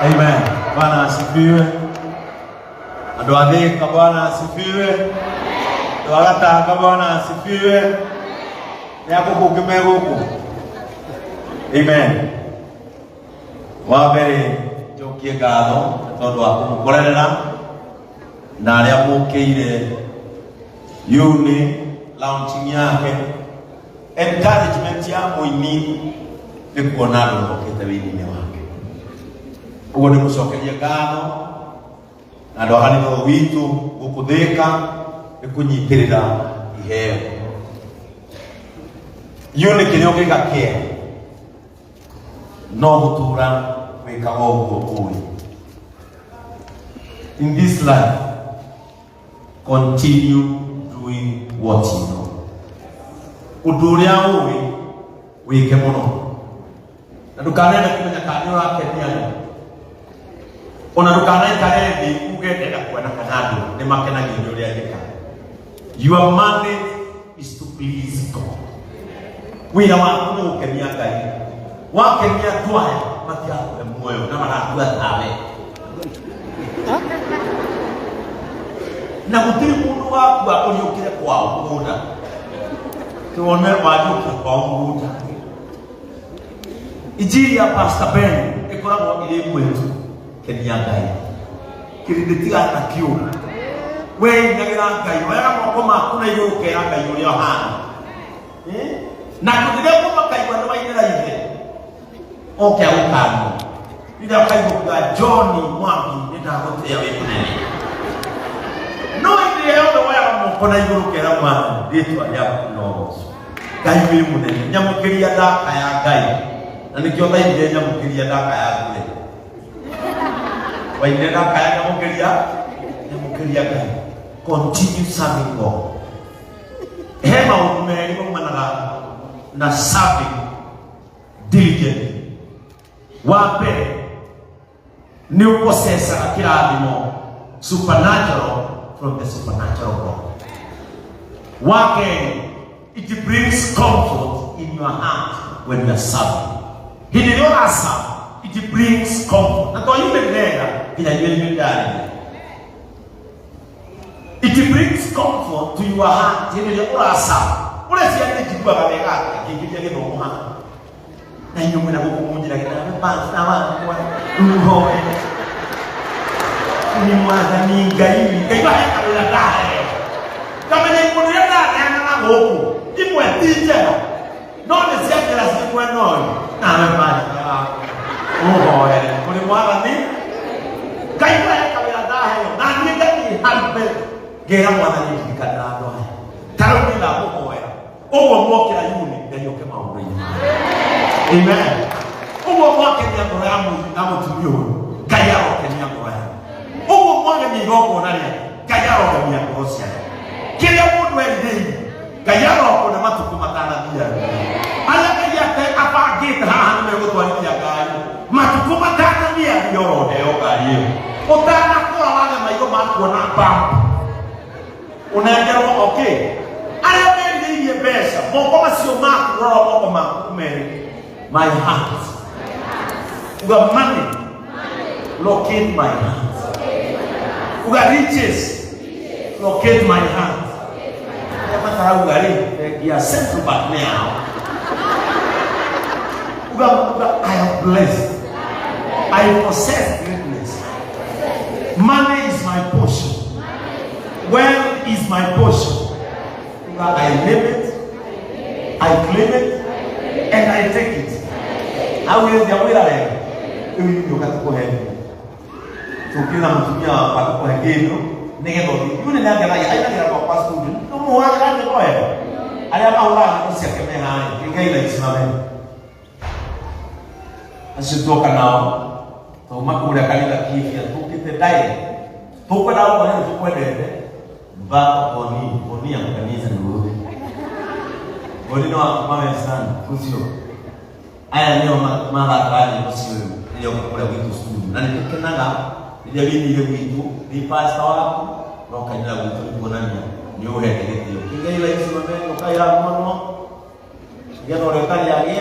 Amen. Bwana asifiwe. Ando adhika Bwana asifiwe. Ando agataka Bwana asifiwe. Yako kukimego huko. Amen. Wabere jokie gado tondu akumukorerera na aria mukeire yuni launching yake encouragement ya muini ni kuona ndokete wini wake ugo ni mucokeria gado na ndo hanitho witu gukuthika ni kunyitirira iheo yuni kinyo gigake no gutura wikaga uguo uri. In this life, continue doing what you know. Uduria uwi wike muno. Na dukanenda kumenya kanyo yake niani. Ona dukanenda karendi ugende na kuona kanado ni makena ginyo ya jika. Your mandate is to please God. Wira wako ni ukemia Ngai. Wakemia twaya matia moyo na maratua tawe. Na gutiri mundu waku akuriukire kwao muda tuone wajuke kwa muda. Injili ya Pastor Ben ikoragwo iri mwetu kenia Ngai kirinditi ata kiura we nyagira Ngai wera moko maku na yuke ya Ngai uri ohana na kuthire kuma kaigwa ndo wainira ithe oke ukano ida kaigwa John Mwangi ndagotea we munene no idea yote waya mukona iguru kera mwana nditwa ya no Ngai wi munene nyamukiria daka ya Ngai na nikyo thaithie nyamukiria daka ya Ngai waine daka ya nyamukiria Ngai. Continue serving God. Hema umeri managa na serving diligently. Wape ni uposesa kirathimo supernatural from the supernatural God. Working, it brings comfort in your heart when you are serving. It brings comfort. It brings comfort to your heart. Ni mwana ni Ngai kaiba kabla dare kama ni kunia dare na huko imwe tije no ni siakira sikwa no na mabali kuni mwana ni kaiba kabla dare na ni Ngai hambe gera mwana ni kadado tarudi la huko wewe mwokira yuni ndio kama uri. Amen. Mwokira Abrahamu na mtumio kayao kenya Abrahamu mwana migogo nani kayaro kwa Kroatia kile mundu endei kayaro kwa matuku matana bia ala kayate apagita ha nime gutwarithia ngari matuku matana bia yoro heo ngari utana kora wale maigo makuona pampu unaendelea okay ala endei pesa moko masio maku roho moko maku mere my heart the money locate my heart. Uga riches, locate my heart. You are sent back now. Uga, I am blessed. I possess greatness. Money is my portion. Wealth is my portion. Uga, I live it, I claim it, and I take it. I will be aware. You got to go ahead. So kila mtumia wako hegeno negedo yule ndio aina ya passport no muhaja ndio kwa hiyo aliama ula kusiakeme hai ingaila isimame asitoka nao to makura kalila kifia tukite dai tukwa nao kwa hiyo tukwa dede ba oni ya kanisa ndio oni no mama sana kusio aya leo mara kali kusio leo kwa vitu studio na nikenaga ndio bini ile vitu ni pasta wako na kaenda vitu kuonania ni wewe ndio kinga ile isimame ukaira mmono ndio ndio kali yake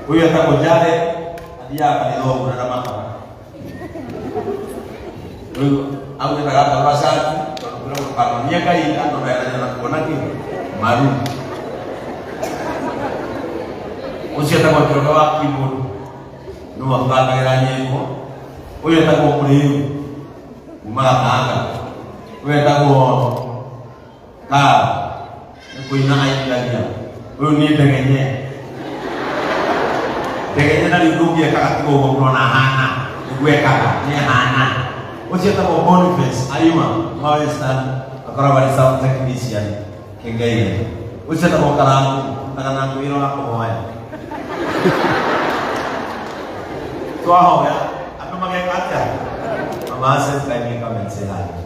huyo atakojale dia kaliho na maka au kita kata rasa kalau dia kai atau daerah kona ki malu usia tak mau coba kibun dua kali ranya itu uya tak mau beli malah uya tak mau kuina air lagi ni dengannya dari dulu dia kakak gue mau hana gue kakaknya hana usia tak mau Boniface ayo mau instan akrab sama teknisian kenggai usia tak mau kalah tangan aku ini aku mau ya tuah ya apa makai kaca amasan kami kami sehat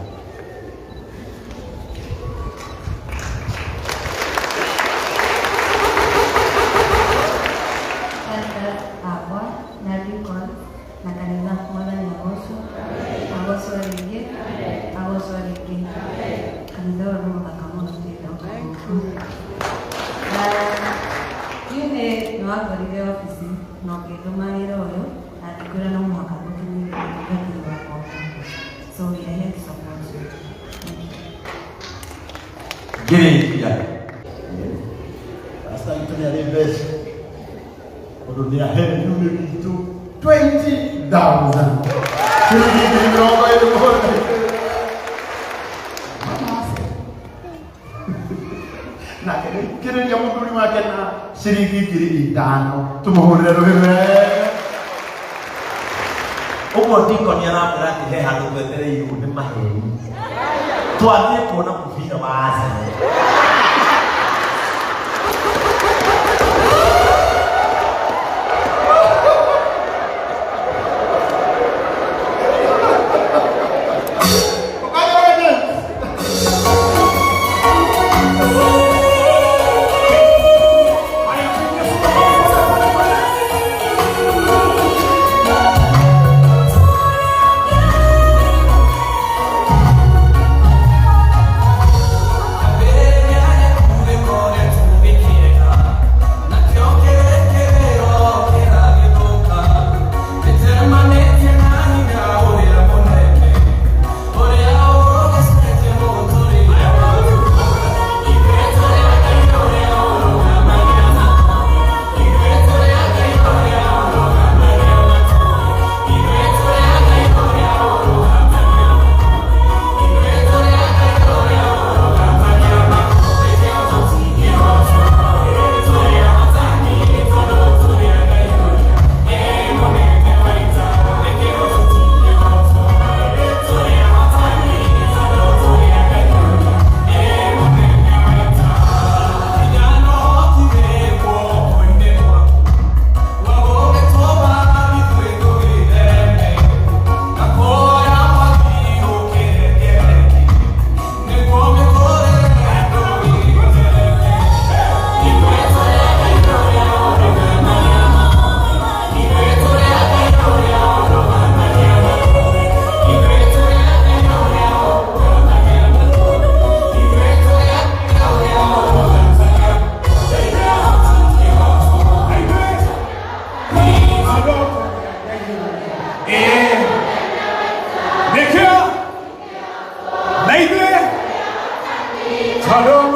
gini ya hasta itu dari best untuk dia hand itu 20,000 jadi berapa itu nah kira dia mau beli makan sedikit kiri itano tu mau beli umur di konyana berarti he halu betere yu de mahe tuan dia pun nak pergi ke bahasa Hello.